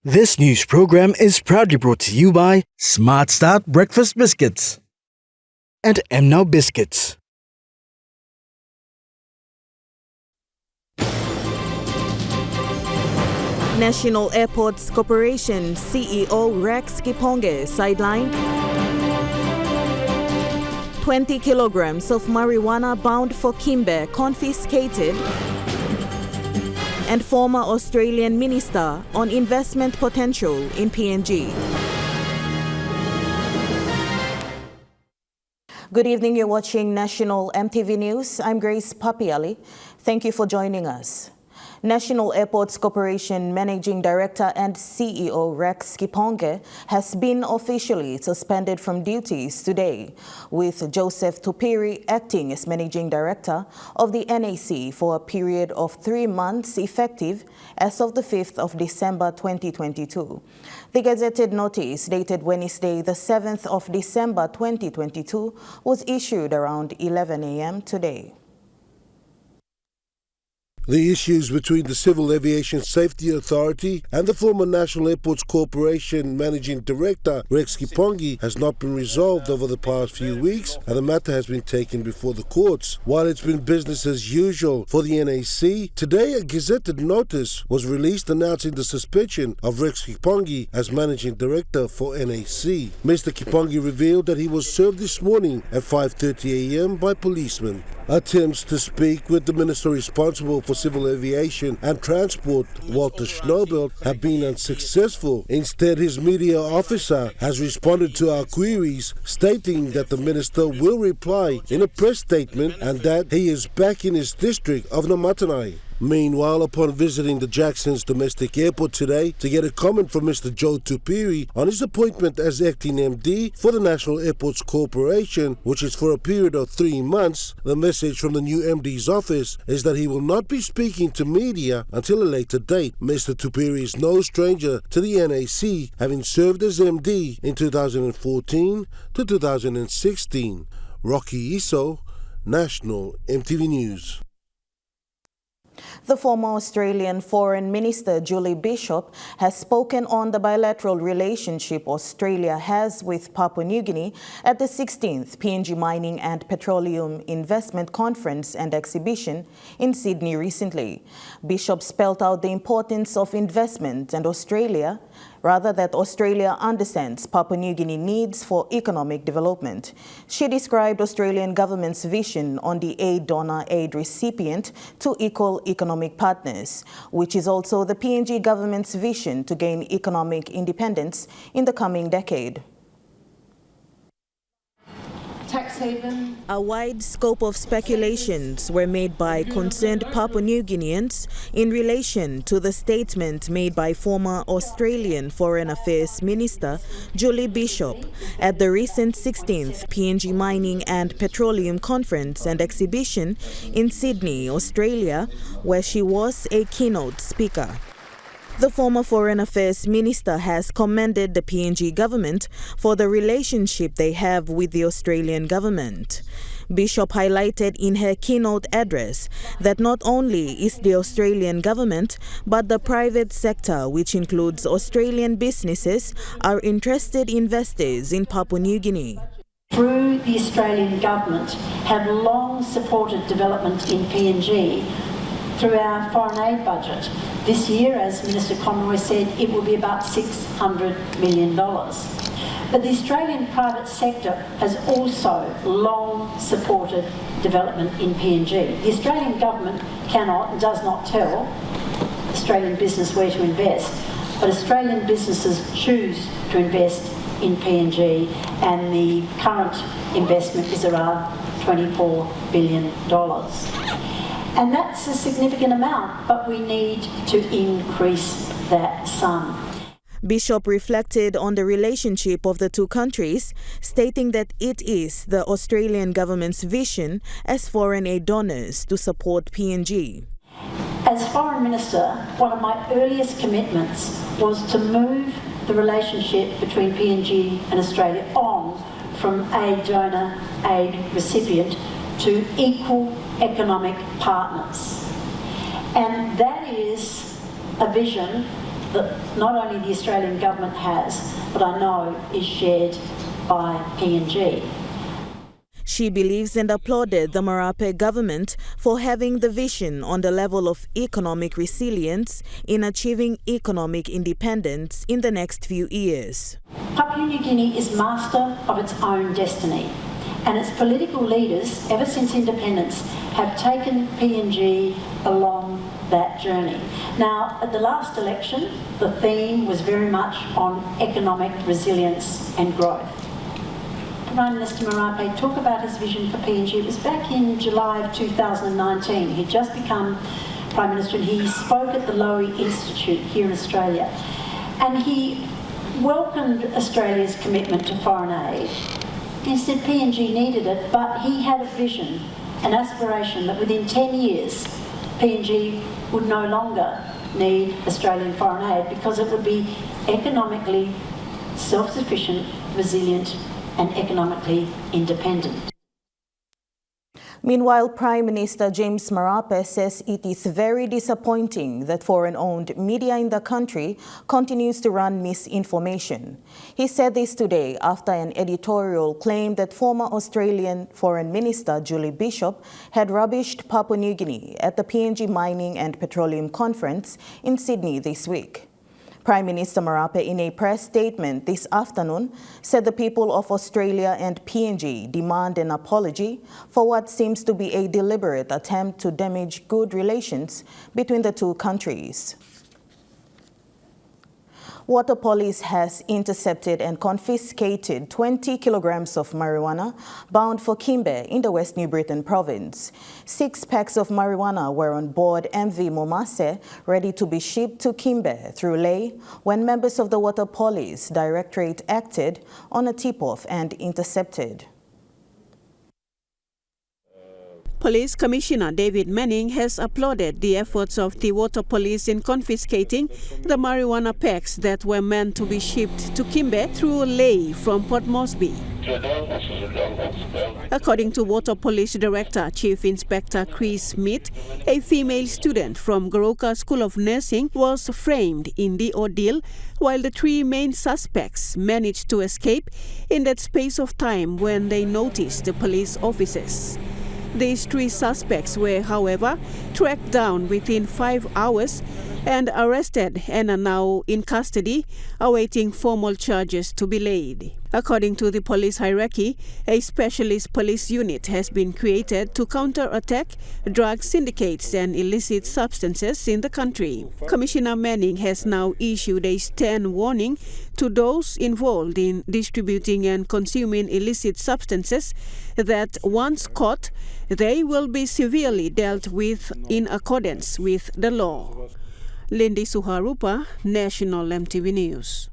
This news program is proudly brought to you by Smart Start Breakfast Biscuits and Now Biscuits. National Airports Corporation CEO Rex Kiponge sidelined. 20 kilograms of marijuana bound for Kimbe confiscated. And former Australian minister on investment potential in PNG. Good evening, you're watching National EMTV News. I'm Grace Papiali. Thank you for joining us. National Airports Corporation Managing Director and CEO Rex Kiponge has been officially suspended from duties today, with Joseph Tupiri acting as Managing Director of the NAC for a period of 3 months effective as of the 5th of December 2022. The gazetted notice dated Wednesday, the 7th of December 2022 was issued around 11 a.m. today. The issues between the Civil Aviation Safety Authority and the former National Airports Corporation Managing Director Rex Kiponge has not been resolved over the past few weeks, and the matter has been taken before the courts. While it's been business as usual for the NAC, today a gazetted notice was released announcing the suspension of Rex Kiponge as Managing Director for NAC. Mr. Kiponge revealed that he was served this morning at 5:30 a.m. by policemen. Attempts to speak with the minister responsible for civil aviation and transport, Walter Schnobel, have been unsuccessful. Instead, his media officer has responded to our queries, stating that the minister will reply in a press statement and that he is back in his district of Namatanai. Meanwhile, upon visiting the Jackson's domestic airport today to get a comment from Mr. Joe Tupiri on his appointment as acting MD for the National Airports Corporation, which is for a period of 3 months, the message from the new MD's office is that he will not be speaking to media until a later date. Mr. Tupiri is no stranger to the NAC, having served as MD in 2014 to 2016. Rocky Iso, National EMTV News. The former Australian Foreign Minister Julie Bishop has spoken on the bilateral relationship Australia has with Papua New Guinea at the 16th PNG Mining and Petroleum Investment Conference and Exhibition in Sydney recently. Bishop spelled out the importance of investment and that Australia understands Papua New Guinea needs for economic development. She described Australian government's vision on the aid donor, aid recipient to equal economic partners, which is also the PNG government's vision to gain economic independence in the coming decade. Tax haven. A wide scope of speculations were made by concerned Papua New Guineans in relation to the statement made by former Australian Foreign Affairs Minister Julie Bishop at the recent 16th PNG Mining and Petroleum Conference and Exhibition in Sydney, Australia, where she was a keynote speaker. The former Foreign Affairs Minister has commended the PNG government for the relationship they have with the Australian government. Bishop highlighted in her keynote address that not only is the Australian government, but the private sector, which includes Australian businesses, are interested investors in Papua New Guinea. Through the Australian government, have long supported development in PNG through our foreign aid budget. This year, as Minister Conroy said, it will be about $600 million. But the Australian private sector has also long supported development in PNG. The Australian government cannot and does not tell Australian business where to invest, but Australian businesses choose to invest in PNG, and the current investment is around $24 billion. And that's a significant amount, but we need to increase that sum. Bishop reflected on the relationship of the two countries, stating that it is the Australian government's vision as foreign aid donors to support PNG. As Foreign Minister, one of my earliest commitments was to move the relationship between PNG and Australia on from aid donor, aid recipient to equal economic partners. And that is a vision that not only the Australian government has, but I know is shared by PNG. She believes and applauded the Marape government for having the vision on the level of economic resilience in achieving economic independence in the next few years. Papua New Guinea is master of its own destiny, and its political leaders, ever since independence, have taken PNG along that journey. Now, at the last election, the theme was very much on economic resilience and growth. Prime Minister Marape talk about his vision for PNG. It was back in July of 2019. He'd just become Prime Minister and he spoke at the Lowy Institute here in Australia. And he welcomed Australia's commitment to foreign aid. He said PNG needed it, but he had a vision, an aspiration that within 10 years PNG would no longer need Australian foreign aid because it would be economically self-sufficient, resilient and economically independent. Meanwhile, Prime Minister James Marape says it is very disappointing that foreign-owned media in the country continues to run misinformation. He said this today after an editorial claimed that former Australian Foreign Minister Julie Bishop had rubbished Papua New Guinea at the PNG Mining and Petroleum Conference in Sydney this week. Prime Minister Marape, in a press statement this afternoon, said the people of Australia and PNG demand an apology for what seems to be a deliberate attempt to damage good relations between the two countries. Water Police has intercepted and confiscated 20 kilograms of marijuana bound for Kimbe in the West New Britain province. 6 packs of marijuana were on board MV Momase, ready to be shipped to Kimbe through Lae when members of the Water Police Directorate acted on a tip-off and intercepted. Police Commissioner David Manning has applauded the efforts of the Water Police in confiscating the marijuana packs that were meant to be shipped to Kimbe through Lae from Port Moresby. According to Water Police Director Chief Inspector Chris Smith, a female student from Goroka School of Nursing was framed in the ordeal, while the 3 main suspects managed to escape in that space of time when they noticed the police officers. These 3 suspects were, however, tracked down within 5 hours and arrested and are now in custody, awaiting formal charges to be laid. According to the police hierarchy, a specialist police unit has been created to counter-attack drug syndicates and illicit substances in the country. Commissioner Manning has now issued a stern warning to those involved in distributing and consuming illicit substances that once caught, they will be severely dealt with in accordance with the law. Lindy Suharupa, National EMTV News.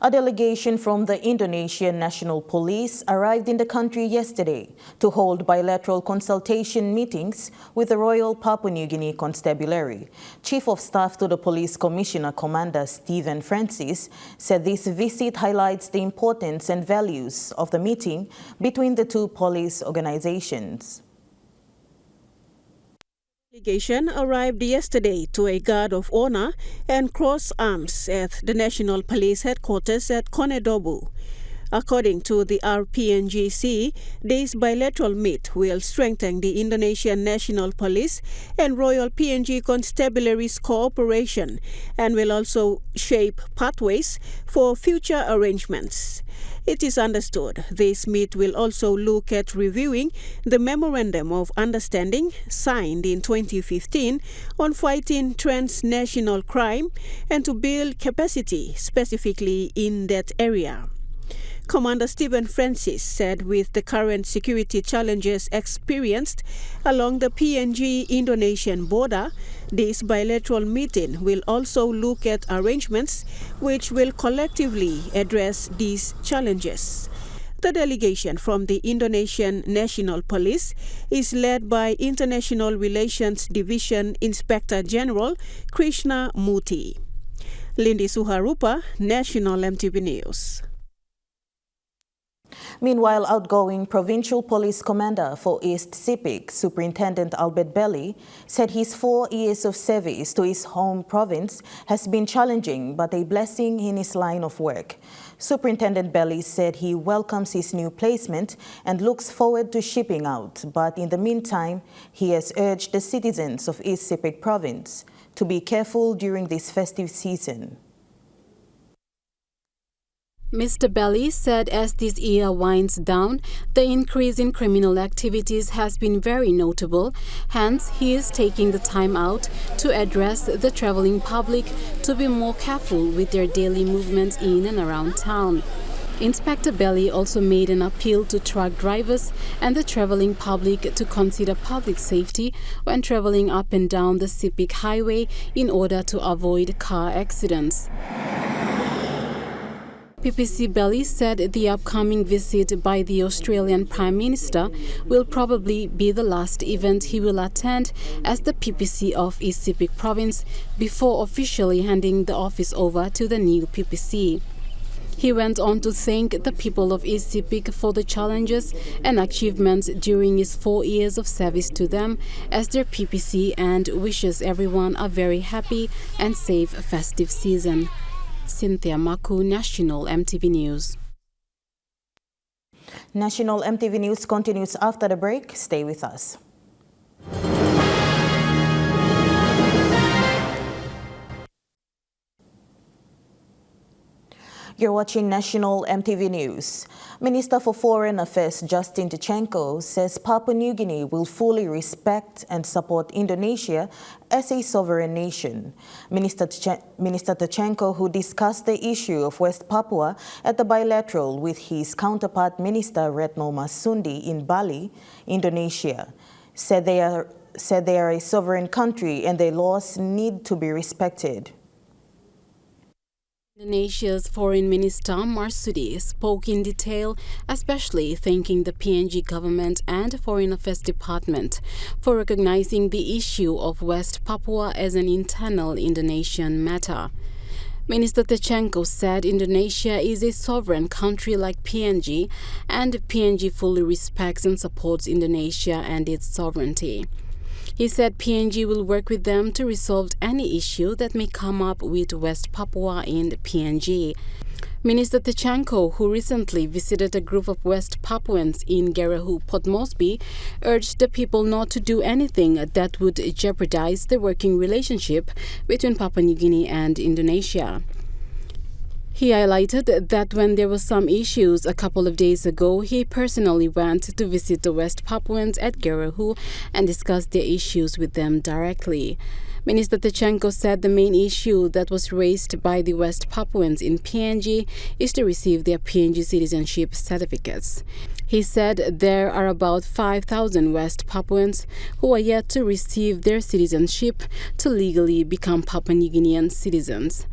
A delegation from the Indonesian National Police arrived in the country yesterday to hold bilateral consultation meetings with the Royal Papua New Guinea Constabulary. Chief of Staff to the Police Commissioner Commander Stephen Francis said this visit highlights the importance and values of the meeting between the two police organizations. The delegation arrived yesterday to a guard of honor and cross arms at the National Police Headquarters at Konedobu. According to the RPNGC, this bilateral meet will strengthen the Indonesian National Police and Royal PNG Constabulary's cooperation and will also shape pathways for future arrangements. It is understood this meet will also look at reviewing the Memorandum of Understanding signed in 2015 on fighting transnational crime and to build capacity specifically in that area. Commander Stephen Francis said with the current security challenges experienced along the PNG-Indonesian border, this bilateral meeting will also look at arrangements which will collectively address these challenges. The delegation from the Indonesian National Police is led by International Relations Division Inspector General Krishna Muti. Lindy Suharupa, National EMTV News. Meanwhile, outgoing Provincial Police Commander for East Sepik, Superintendent Albert Belly, said his 4 years of service to his home province has been challenging but a blessing in his line of work. Superintendent Belly said he welcomes his new placement and looks forward to shipping out, but in the meantime, he has urged the citizens of East Sepik province to be careful during this festive season. Mr. Belly said as this year winds down, the increase in criminal activities has been very notable. Hence, he is taking the time out to address the traveling public to be more careful with their daily movements in and around town. Inspector Belly also made an appeal to truck drivers and the traveling public to consider public safety when traveling up and down the Sepik Highway in order to avoid car accidents. PPC Belly said the upcoming visit by the Australian Prime Minister will probably be the last event he will attend as the PPC of East Sepik Province before officially handing the office over to the new PPC. He went on to thank the people of East Sepik for the challenges and achievements during his 4 years of service to them as their PPC and wishes everyone a very happy and safe festive season. Cynthia Maku, National EMTV News. National EMTV News continues after the break. Stay with us. You're watching National EMTV News. Minister for Foreign Affairs Justin Tichenko says Papua New Guinea will fully respect and support Indonesia as a sovereign nation. Minister Tichenko, who discussed the issue of West Papua at the bilateral with his counterpart Minister Retno Marsudi in Bali, Indonesia, said they are a sovereign country and their laws need to be respected. Indonesia's Foreign Minister Marsudi spoke in detail, especially thanking the PNG government and Foreign Affairs Department for recognizing the issue of West Papua as an internal Indonesian matter. Minister Tichenko said Indonesia is a sovereign country like PNG, and PNG fully respects and supports Indonesia and its sovereignty. He said PNG will work with them to resolve any issue that may come up with West Papua and PNG. Minister Tichenko, who recently visited a group of West Papuans in Gerehu, Port Moresby, urged the people not to do anything that would jeopardize the working relationship between Papua New Guinea and Indonesia. He highlighted that when there were some issues a couple of days ago, he personally went to visit the West Papuans at Gerehu and discussed their issues with them directly. Minister Tichenko said the main issue that was raised by the West Papuans in PNG is to receive their PNG citizenship certificates. He said there are about 5,000 West Papuans who are yet to receive their citizenship to legally become Papua New Guinean citizens.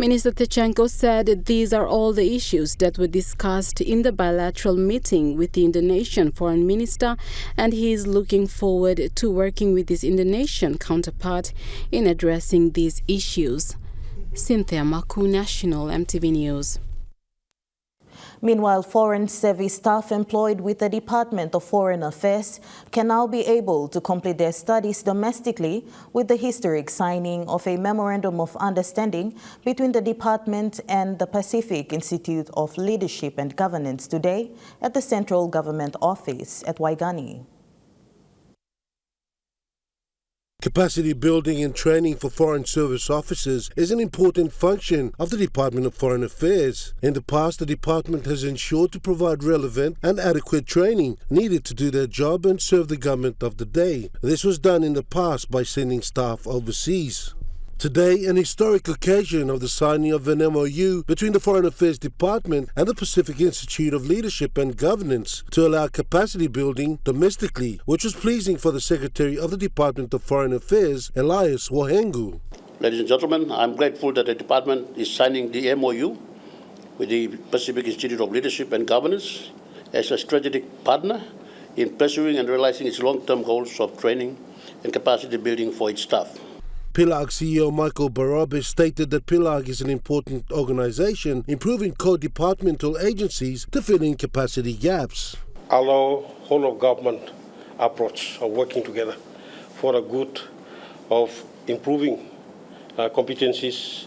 Minister Tichenko said these are all the issues that were discussed in the bilateral meeting with the Indonesian Foreign Minister, and he is looking forward to working with his Indonesian counterpart in addressing these issues. Cynthia Maku, National EMTV News. Meanwhile, Foreign Service staff employed with the Department of Foreign Affairs can now be able to complete their studies domestically with the historic signing of a Memorandum of Understanding between the department and the Pacific Institute of Leadership and Governance today at the Central Government Office at Waigani. Capacity building and training for Foreign Service officers is an important function of the Department of Foreign Affairs. In the past, the department has ensured to provide relevant and adequate training needed to do their job and serve the government of the day. This was done in the past by sending staff overseas. Today, an historic occasion of the signing of an MOU between the Foreign Affairs Department and the Pacific Institute of Leadership and Governance to allow capacity building domestically, which was pleasing for the Secretary of the Department of Foreign Affairs, Elias Wahengu. Ladies and gentlemen, I'm grateful that the department is signing the MOU with the Pacific Institute of Leadership and Governance as a strategic partner in pursuing and realizing its long-term goals of training and capacity building for its staff. PILAG CEO Michael Barabas stated that PILAG is an important organisation improving co-departmental agencies to fill in capacity gaps. Our whole of government approach of working together for the good of improving competencies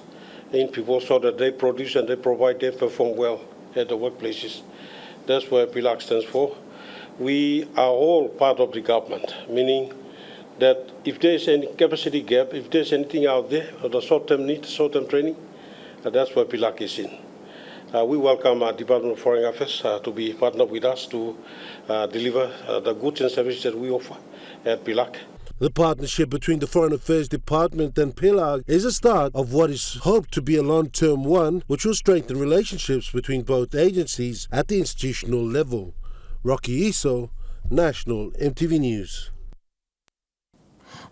in people so that they produce and they provide, they perform well at the workplaces. That's what PILAG stands for. We are all part of the government, meaning that if there's any capacity gap, if there's anything out there, or the short-term need, short-term training, that's where PILAG is in. We welcome our Department of Foreign Affairs to be partnered with us to deliver the goods and services that we offer at PILAG. The partnership between the Foreign Affairs Department and PILAG is a start of what is hoped to be a long-term one, which will strengthen relationships between both agencies at the institutional level. Rocky Iso, National EMTV News.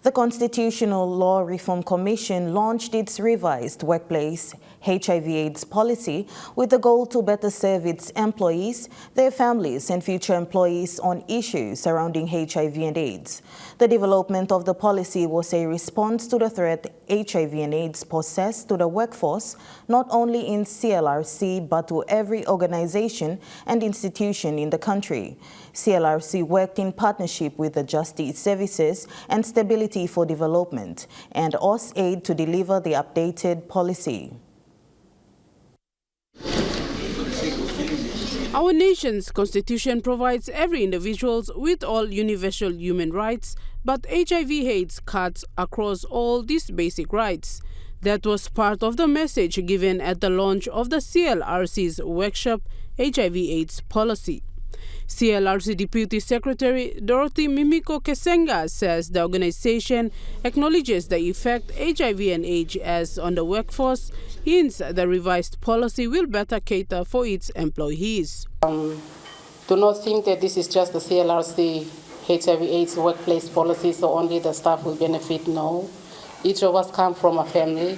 The Constitutional Law Reform Commission launched its revised workplace HIV/AIDS policy with the goal to better serve its employees, their families and future employees on issues surrounding HIV and AIDS. The development of the policy was a response to the threat HIV and AIDS poses to the workforce, not only in CLRC but to every organization and institution in the country. CLRC worked in partnership with the Justice Services and Stability for Development and AUSAID to deliver the updated policy. Our nation's constitution provides every individual with all universal human rights, but HIV/AIDS cuts across all these basic rights. That was part of the message given at the launch of the CLRC's workshop HIV/AIDS policy. CLRC Deputy Secretary Dorothy Mimiko Kesenga says the organization acknowledges the effect HIV and AIDS has on the workforce, hence the revised policy will better cater for its employees. Do not think that this is just the CLRC HIV/AIDS workplace policy, so only the staff will benefit. No. Each of us come from a family.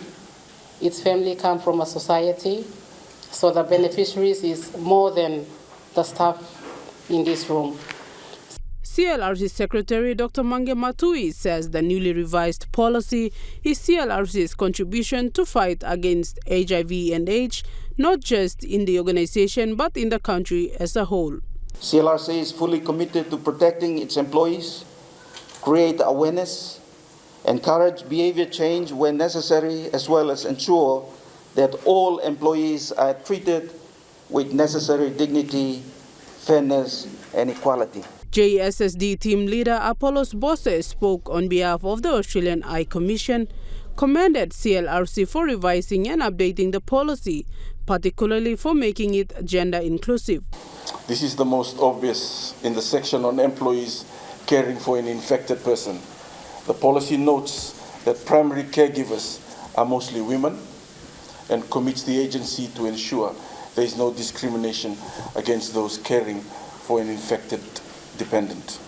Each family comes from a society. So the beneficiaries is more than the staff in this room. CLRC Secretary Dr. Mange Matui says the newly revised policy is CLRC's contribution to fight against HIV and AIDS, not just in the organization but in the country as a whole. CLRC is fully committed to protecting its employees, create awareness, encourage behavior change when necessary, as well as ensure that all employees are treated with necessary dignity, fairness and equality. JSSD team leader Apollos Bosse spoke on behalf of the Australian Eye Commission, commended CLRC for revising and updating the policy, particularly for making it gender inclusive. This is the most obvious in the section on employees caring for an infected person. The policy notes that primary caregivers are mostly women and commits the agency to ensure there is no discrimination against those caring for an infected dependent.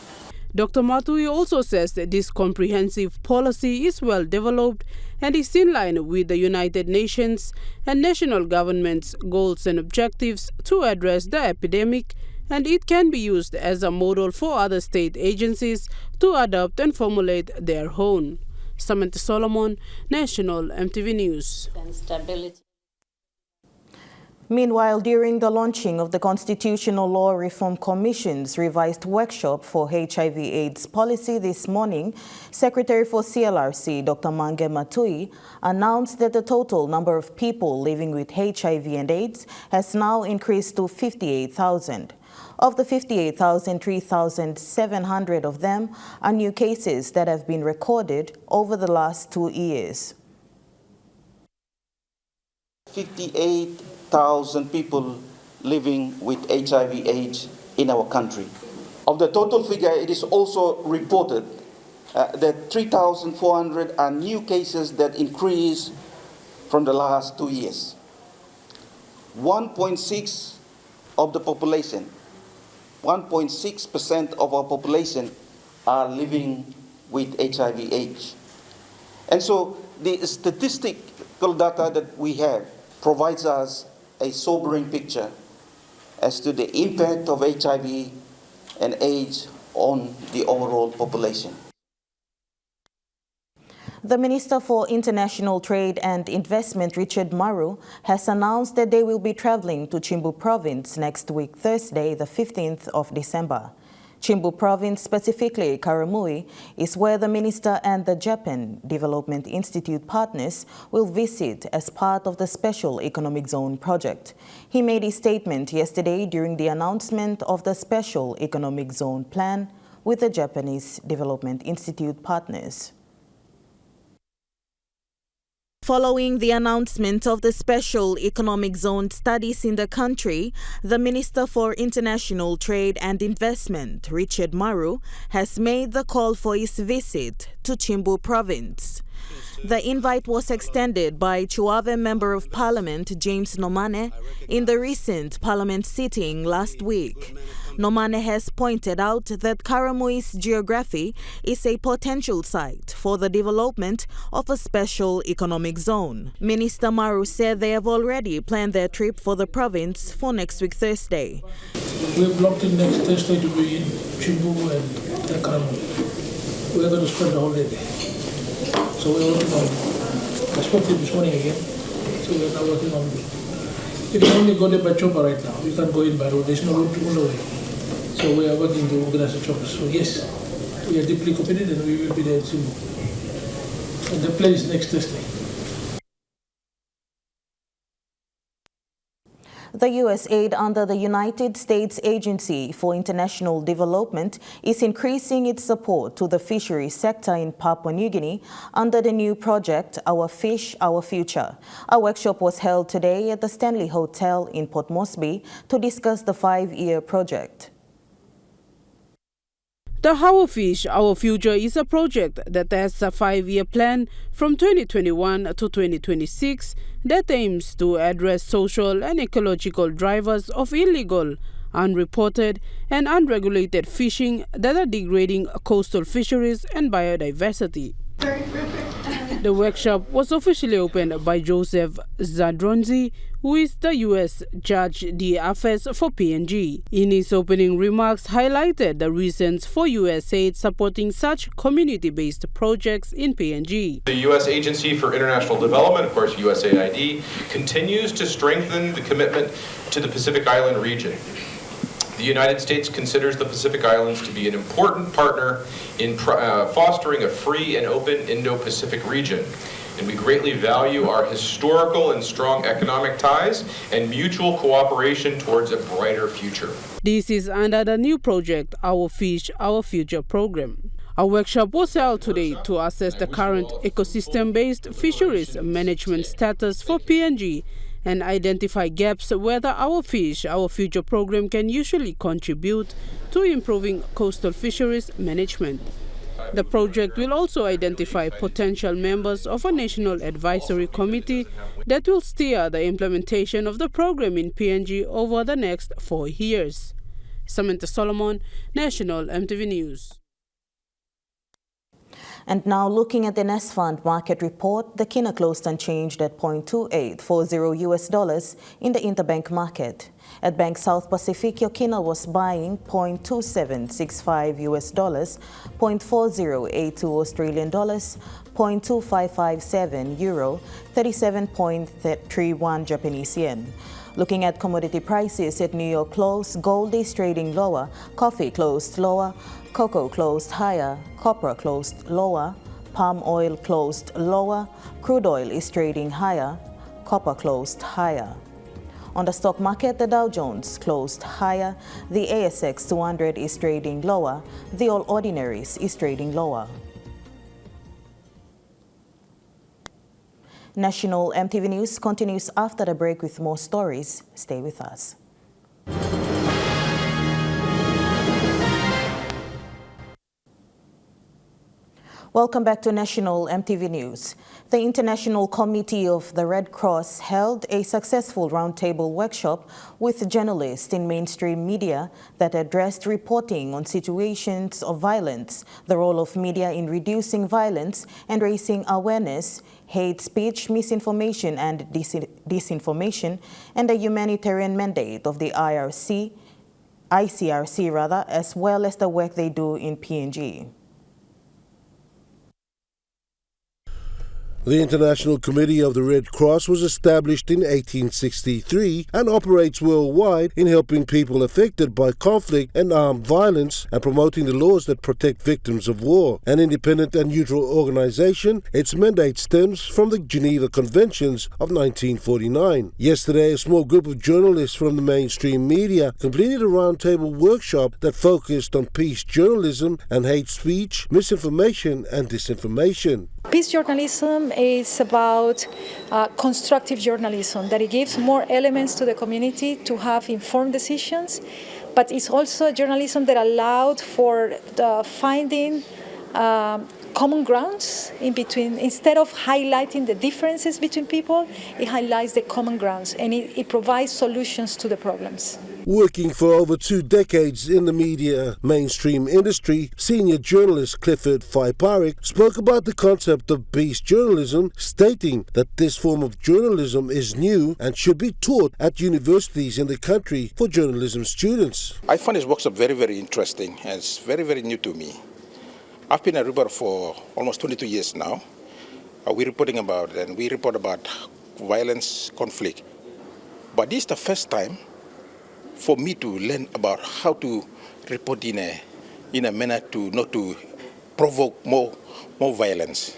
Dr. Matui also says that this comprehensive policy is well developed and is in line with the United Nations and national governments' goals and objectives to address the epidemic, and it can be used as a model for other state agencies to adopt and formulate their own. Samantha Solomon, National EMTV News. Meanwhile, during the launching of the Constitutional Law Reform Commission's revised workshop for HIV/AIDS policy this morning, Secretary for CLRC Dr. Mange Matui announced that the total number of people living with HIV and AIDS has now increased to 58,000. Of the 58,000, 3,700 of them are new cases that have been recorded over the last 2 years. 58,000 people living with HIV/AIDS in our country. Of the total figure, it is also reported that 3,400 are new cases that increase from the last 2 years. 1.6 of the population, 1.6% of our population are living with HIV/AIDS. And so the statistical data that we have provides us a sobering picture as to the impact of HIV and AIDS on the overall population. The Minister for International Trade and Investment, Richard Maru, has announced that they will be traveling to Chimbu Province next week, Thursday, the 15th of December. Chimbu Province, specifically Karamui, is where the Minister and the Japan Development Institute partners will visit as part of the Special Economic Zone project. He made his statement yesterday during the announcement of the Special Economic Zone plan with the Japanese Development Institute partners. Following the announcement of the Special Economic Zone studies in the country, the Minister for International Trade and Investment, Richard Maru, has made the call for his visit to Chimbu Province. The invite was extended by Chuave Member of Parliament James Nomane in the recent Parliament sitting last week. Nomane has pointed out that Karamui's geography is a potential site for the development of a special economic zone. Minister Maru said they have already planned their trip for the province for next week Thursday. We're blocked in next Thursday to be in Chimbu and Karamu. We're going to spend the whole day there. So we're working on it. I spoke to him this morning again, so we're now working on it. You can only go there by chopper right now. You can't go in by road. There's no road to go away. So we are working to organize the choppers. So yes, we are deeply committed and we will be there soon. And the plan is next Thursday. The U.S. aid under the United States Agency for International Development is increasing its support to the fisheries sector in Papua New Guinea under the new project, Our Fish, Our Future. A workshop was held today at the Stanley Hotel in Port Moresby to discuss the 5-year project. The Our Fish, Our Future is a project that has a 5-year plan from 2021 to 2026 that aims to address social and ecological drivers of illegal, unreported and unregulated fishing that are degrading coastal fisheries and biodiversity. The workshop was officially opened by Joseph Zadronzi, who is the U.S. Judge d'Affaires for PNG. In his opening remarks, highlighted the reasons for U.S. aid supporting such community-based projects in PNG. The U.S. Agency for International Development, of course USAID, continues to strengthen the commitment to the Pacific Island region. The United States considers the Pacific Islands to be an important partner in fostering a free and open Indo-Pacific region. And we greatly value our historical and strong economic ties and mutual cooperation towards a brighter future. This is under the new project, Our Fish, Our Future program. A workshop was held today to assess the current ecosystem-based fisheries management status for PNG and identify gaps where the Our Fish, Our Future program can usually contribute to improving coastal fisheries management. The project will also identify potential members of a national advisory committee that will steer the implementation of the program in PNG over the next 4 years. Samantha Solomon, National EMTV News. And now looking at the Nest Fund market report, the Kina closed unchanged at $0.2840 US in the interbank market. At Bank South Pacific, your Kina was buying $0.2765 US, $0.4082 Australian dollars, 0.2557 euro, 37.31 Japanese yen. Looking at commodity prices at New York close, gold is trading lower, coffee closed lower, cocoa closed higher, copper closed lower, palm oil closed lower, crude oil is trading higher, copper closed higher. On the stock market, the Dow Jones closed higher, the ASX 200 is trading lower, the All Ordinaries is trading lower. National EMTV News continues after the break with more stories. Stay with us. Welcome back to National EMTV News. The International Committee of the Red Cross held a successful roundtable workshop with journalists in mainstream media that addressed reporting on situations of violence, the role of media in reducing violence and raising awareness, hate speech, misinformation and disinformation, and the humanitarian mandate of the ICRC, as well as the work they do in PNG. The International Committee of the Red Cross was established in 1863 and operates worldwide in helping people affected by conflict and armed violence and promoting the laws that protect victims of war. An independent and neutral organization, its mandate stems from the Geneva Conventions of 1949. Yesterday, a small group of journalists from the mainstream media completed a roundtable workshop that focused on peace journalism and hate speech, misinformation and disinformation. Peace journalism is about constructive journalism, that it gives more elements to the community to have informed decisions, but it's also journalism that allowed for the finding common grounds in between. Instead of highlighting the differences between people, it highlights the common grounds and it provides solutions to the problems. Working for over 2 decades in the media mainstream industry, senior journalist Clifford Faiparik spoke about the concept of peace journalism, stating that this form of journalism is new and should be taught at universities in the country for journalism students. I find his workshop very, very interesting, and it's very, very new to me. I've been a reporter for almost 22 years now. We report about violence, conflict. But this is the first time for me to learn about how to report in a manner to not to provoke more violence.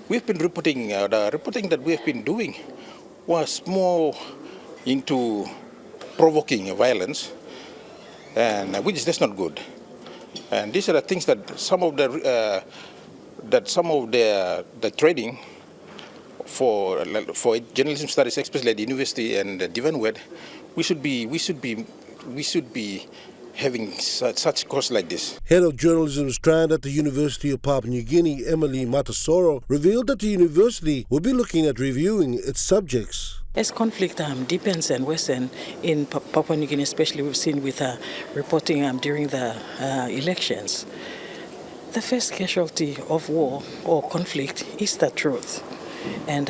We've been reporting, the reporting that we have been doing was more into provoking violence, and which is not good. And these are the things that some of the training for journalism studies, especially at the university and the Divine Word, we should be having such course like this. Head of Journalism Strand at the University of Papua New Guinea, Emily Matasoro, revealed that the university will be looking at reviewing its subjects. As conflict deepens and worsens in Papua New Guinea, especially we've seen with reporting during the elections, the first casualty of war or conflict is the truth. And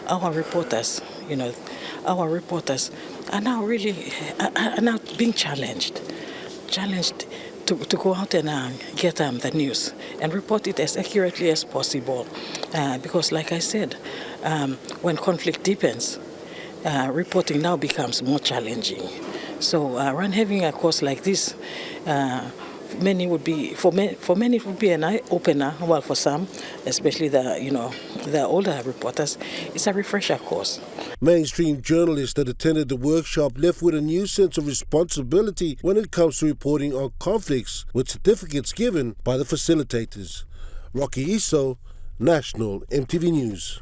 our reporters are now really being challenged to go out and get the news and report it as accurately as possible. Because like I said, when conflict deepens, reporting now becomes more challenging. So having a course like this, for many it would be an eye-opener. Well, for some, especially the older reporters, it's a refresher course. Mainstream journalists that attended the workshop left with a new sense of responsibility when it comes to reporting on conflicts, with certificates given by the facilitators. Rocky Iso, National EMTV News.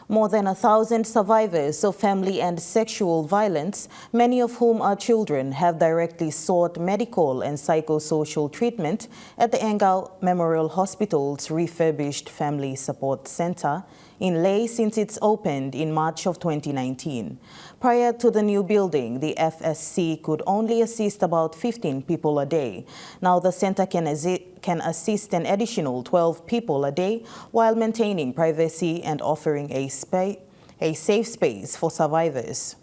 More than 1,000 survivors of family and sexual violence, many of whom are children, have directly sought medical and psychosocial treatment at the Engau Memorial Hospital's refurbished Family Support Center in Leh since it's opened in March of 2019. Prior to the new building, the FSC could only assist about 15 people a day. Now the center can assist an additional 12 people a day while maintaining privacy and offering a safe space for survivors.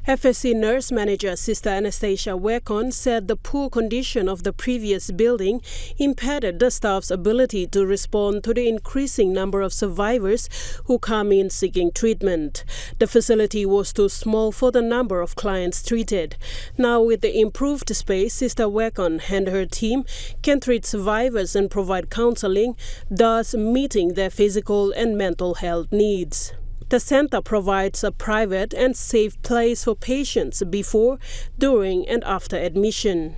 FSC nurse manager Sister Anastasia Wekon said the poor condition of the previous building impeded the staff's ability to respond to the increasing number of survivors who come in seeking treatment. The facility was too small for the number of clients treated. Now with the improved space, Sister Wekon and her team can treat survivors and provide counseling, thus meeting their physical and mental health needs. The center provides a private and safe place for patients before, during, and after admission.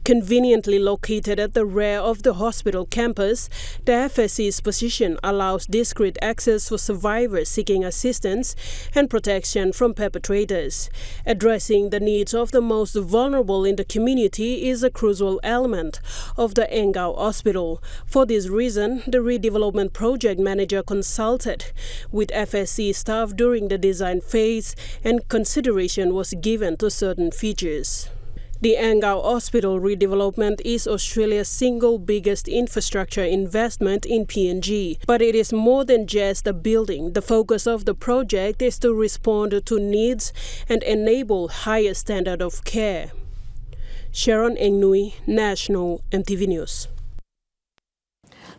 Conveniently located at the rear of the hospital campus, the FSC's position allows discreet access for survivors seeking assistance and protection from perpetrators. Addressing the needs of the most vulnerable in the community is a crucial element of the Engau Hospital. For this reason, the redevelopment project manager consulted with FSC staff during the design phase, and consideration was given to certain features. The Engau Hospital redevelopment is Australia's single biggest infrastructure investment in PNG, but it is more than just a building. The focus of the project is to respond to needs and enable higher standard of care. Sharon Engnui, National EMTV News.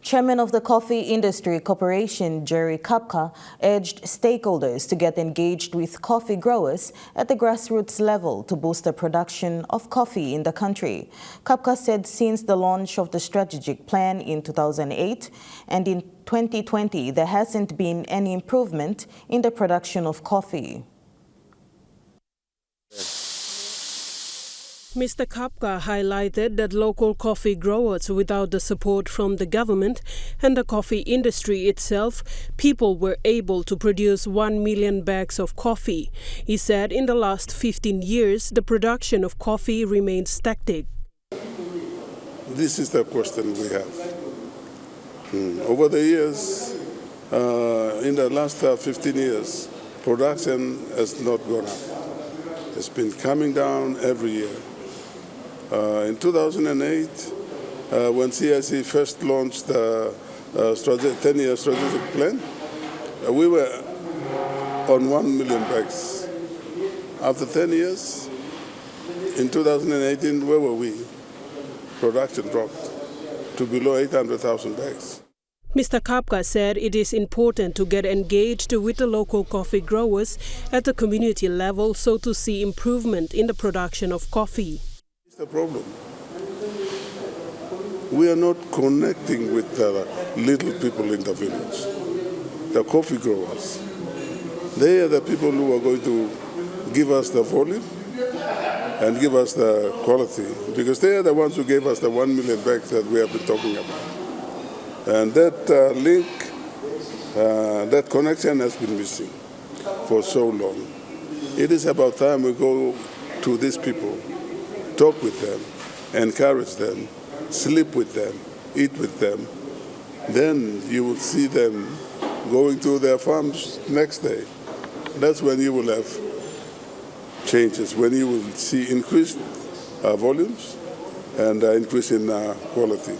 Chairman of the Coffee Industry Corporation, Jerry Kapka, urged stakeholders to get engaged with coffee growers at the grassroots level to boost the production of coffee in the country. Kapka said since the launch of the strategic plan in 2008 and in 2020, there hasn't been any improvement in the production of coffee. Mr. Kapka highlighted that local coffee growers, without the support from the government and the coffee industry itself, people were able to produce 1 million bags of coffee. He said in the last 15 years, the production of coffee remains static. This is the question we have. Over the years, in the last 15 years, production has not gone up. It's been coming down every year. In 2008, when CIC first launched the 10-year strategic plan, we were on 1 million bags. After 10 years, in 2018, where were we? Production dropped to below 800,000 bags. Mr. Kapka said it is important to get engaged with the local coffee growers at the community level so to see improvement in the production of coffee. The problem. We are not connecting with the little people in the village, the coffee growers. They are the people who are going to give us the volume and give us the quality, because they are the ones who gave us the 1 million bags that we have been talking about. And that link, that connection has been missing for so long. It is about time we go to these people, talk with them, encourage them, sleep with them, eat with them. Then you will see them going to their farms next day. That's when you will have changes, when you will see increased volumes and increase in quality.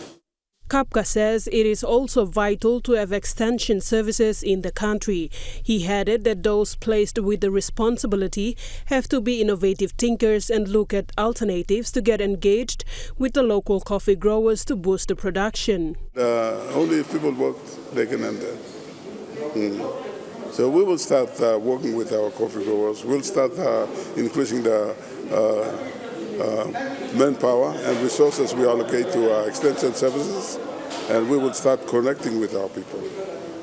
Kapka says it is also vital to have extension services in the country. He added that those placed with the responsibility have to be innovative thinkers and look at alternatives to get engaged with the local coffee growers to boost the production. Only if people work, they can end that. So we will start working with our coffee growers. We'll start increasing the manpower and resources we allocate to extension services, and we will start connecting with our people.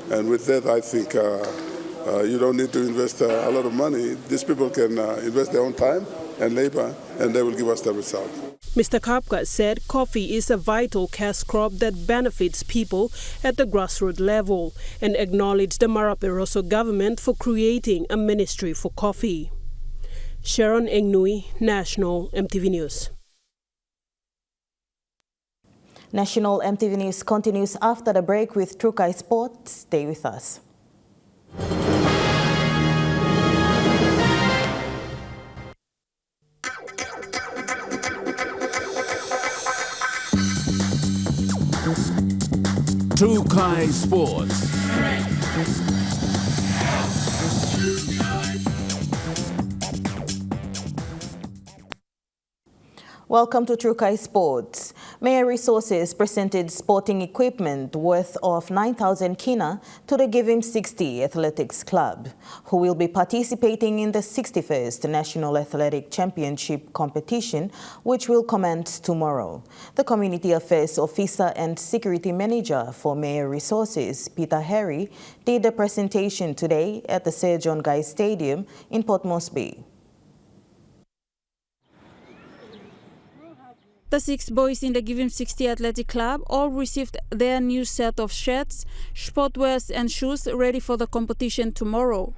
And with that, I think you don't need to invest a lot of money. These people can invest their own time and labor, and they will give us the result. Mr. Kapka said coffee is a vital cash crop that benefits people at the grassroots level and acknowledged the Maraperoso government for creating a ministry for coffee. Sharon Engnui, National EMTV News. National EMTV News continues after the break with Trukai Sports. Stay with us. Trukai Sports. Welcome to Trukai Sports. Mayor Resources presented sporting equipment worth of 9,000 kina to the Give Him 60 Athletics Club, who will be participating in the 61st National Athletic Championship competition, which will commence tomorrow. The Community Affairs Officer and Security Manager for Mayor Resources, Peter Harry, did the presentation today at the Sir John Guy Stadium in Port Moresby. The 6 boys in the Give Him 60 Athletic Club all received their new set of shirts, sportwears and shoes ready for the competition tomorrow.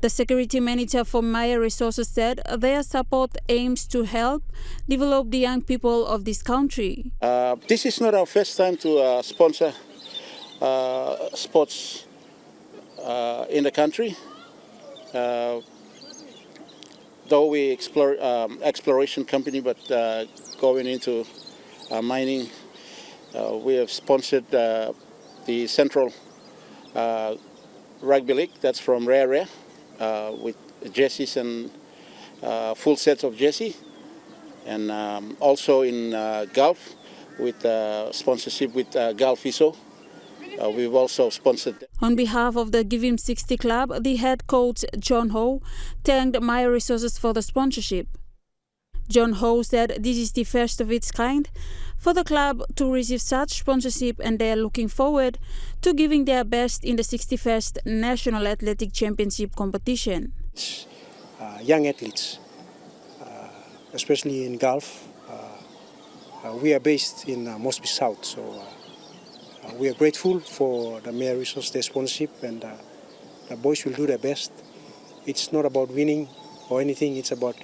The security manager for Maya Resources said their support aims to help develop the young people of this country. This is not our first time to sponsor sports in the country. Though we exploration company, but going into mining, we have sponsored the Central Rugby League. That's from Rare with jerseys and full sets of jersey, and also in golf, with sponsorship with Gulf ISO. We've also sponsored. On behalf of the Give Him 60 Club, the head coach, John Ho, thanked Maya Resources for the sponsorship. John Ho said this is the first of its kind for the club to receive such sponsorship, and they are looking forward to giving their best in the 61st National Athletic Championship competition. Young athletes, especially in Gulf. We are based in Mosby South, so we are grateful for the Maya Resources, their sponsorship, and the boys will do their best. It's not about winning or anything, it's about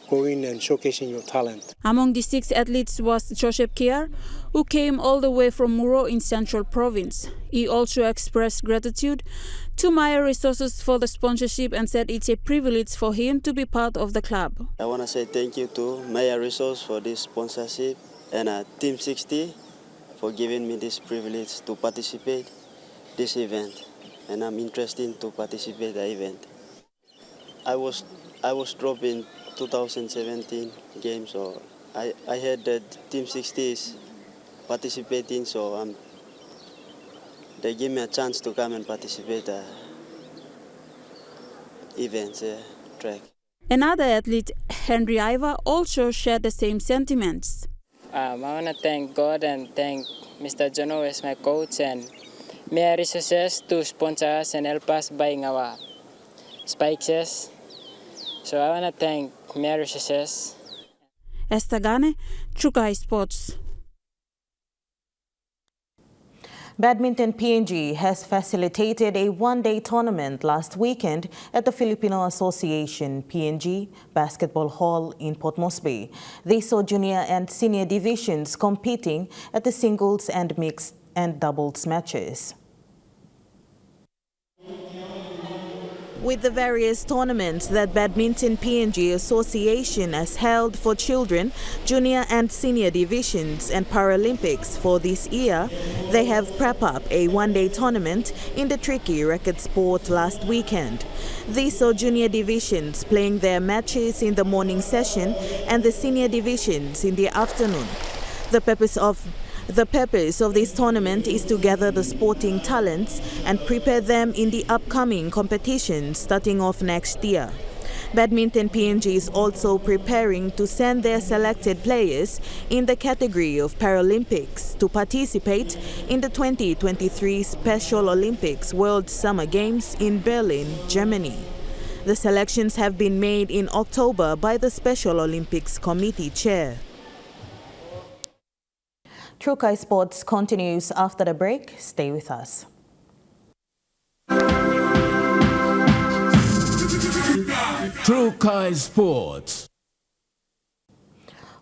going and showcasing your talent. Among the 6 athletes was Joseph Kiar, who came all the way from Muro in Central Province. He also expressed gratitude to Maya Resources for the sponsorship and said it's a privilege for him to be part of the club. I want to say thank you to Maya Resources for this sponsorship and Team 60 for giving me this privilege to participate this event, and I'm interested to participate the event. I was dropped in 2017 game, so I heard that Team 60 is participating, so they give me a chance to come and participate events, track. Another athlete, Henry Iva, also shared the same sentiments. I want to thank God and thank Mr. Jono as my coach and Maya Resources to sponsor us and help us buying our spikes. So I want to thank Maya Resources. Esther Gane, Trukai Sports. Badminton PNG has facilitated a one-day tournament last weekend at the Filipino Association PNG Basketball Hall in Port Moresby. They saw junior and senior divisions competing at the singles and mixed and doubles matches. With the various tournaments that Badminton PNG Association has held for children, junior and senior divisions and Paralympics for this year, they have prepped up a one-day tournament in the tricky racket sport last weekend. These saw junior divisions playing their matches in the morning session and the senior divisions in the afternoon. The purpose of this tournament is to gather the sporting talents and prepare them in the upcoming competition starting off next year. Badminton PNG is also preparing to send their selected players in the category of Paralympics to participate in the 2023 Special Olympics World Summer Games in Berlin, Germany. The selections have been made in October by the Special Olympics Committee Chair. Trukai Sports continues after the break. Stay with us. Trukai Sports.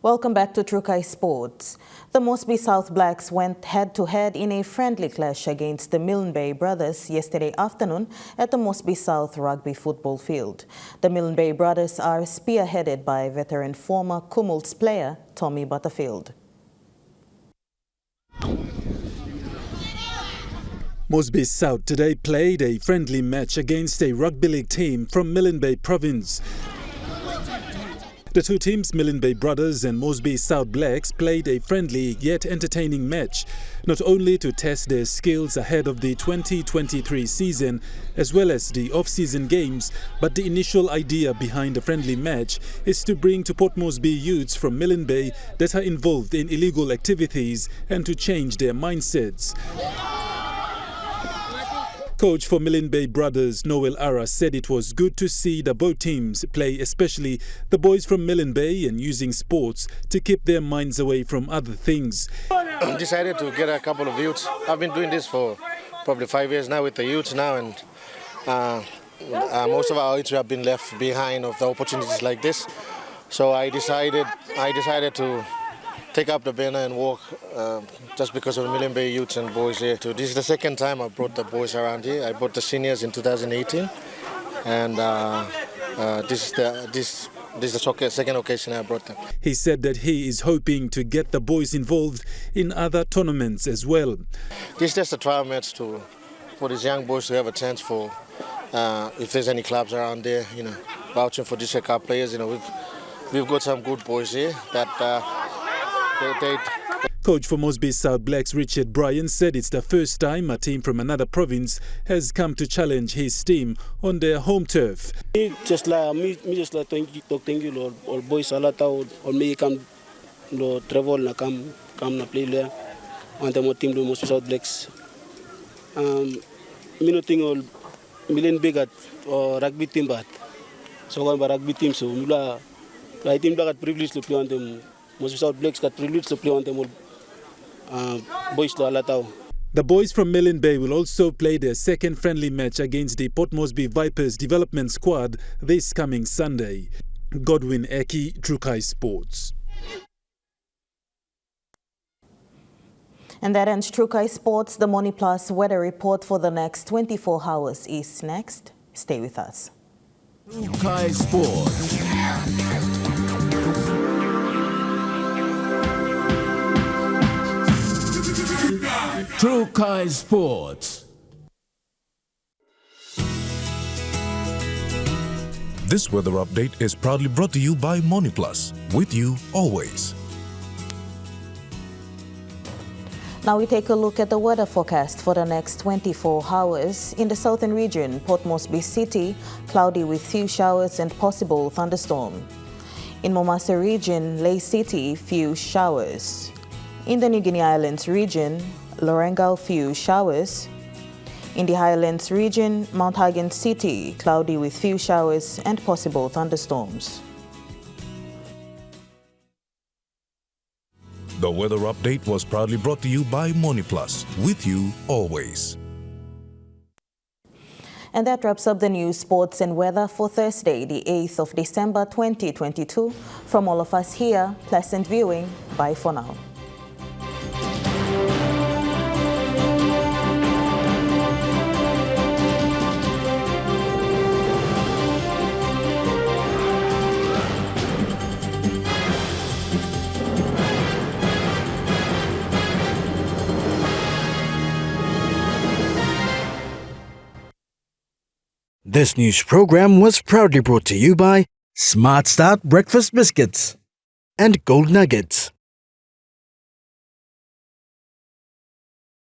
Welcome back to Trukai Sports. The Moresby South Blacks went head-to-head in a friendly clash against the Milne Bay brothers yesterday afternoon at the Moresby South Rugby Football Field. The Milne Bay brothers are spearheaded by veteran former Kumul's player Tommy Butterfield. Moresby South today played a friendly match against a rugby league team from Milne Bay Province. The two teams, Milne Bay Brothers and Moresby South Blacks, played a friendly yet entertaining match, not only to test their skills ahead of the 2023 season as well as the off-season games, but the initial idea behind the friendly match is to bring to Port Moresby youths from Milne Bay that are involved in illegal activities and to change their mindsets. Coach for Milne Bay Brothers, Noel Ara, said it was good to see the both teams play, especially the boys from Milne Bay, and using sports to keep their minds away from other things. I decided to get a couple of youths. I've been doing this for probably 5 years now with the youths now, and most of our youths have been left behind of the opportunities like this. So I decided to take up the banner and walk just because of the Milne Bay youths and boys here. So this is the second time I brought the boys around here. I brought the seniors in 2018, and this is the second occasion I brought them. He said that he is hoping to get the boys involved in other tournaments as well. This is just a trial match for these young boys to have a chance for if there's any clubs around there, vouching for district cup players. We've got some good boys here that. Coach for Mosby South Blacks Richard Bryan said it's the first time a team from another province has come to challenge his team on their home turf. Me just like thank you Lord, all boys alata all me come no travel na come na play there on the team do Mosby South Blacks. Me no think all million big at rugby team but so going by rugby team so mula I team got privilege to play on them. Mosby South Blacks got privilege to play on them boys to alatao. The boys from Milne Bay will also play their second friendly match against the Port Moresby Vipers development squad this coming Sunday. Godwin Eki, Trukai Sports. And that ends Trukai Sports. The Money Plus weather report for the next 24 hours is next. Stay with us. Trukai Sports. Trukai Sports. This weather update is proudly brought to you by Money Plus, with you always. Now we take a look at the weather forecast for the next 24 hours. In the southern region, Port Moresby City, cloudy with few showers and possible thunderstorm. In Momasa region, Ley City, few showers. In the New Guinea Islands region, Lorengau, few showers. In the Highlands region, Mount Hagen City, cloudy with few showers and possible thunderstorms. The weather update was proudly brought to you by Money Plus, with you always. And that wraps up the news, sports and weather for Thursday, the 8th of December 2022. From all of us here, pleasant viewing. Bye for now. This news program was proudly brought to you by Smart Start Breakfast Biscuits and Gold Nuggets.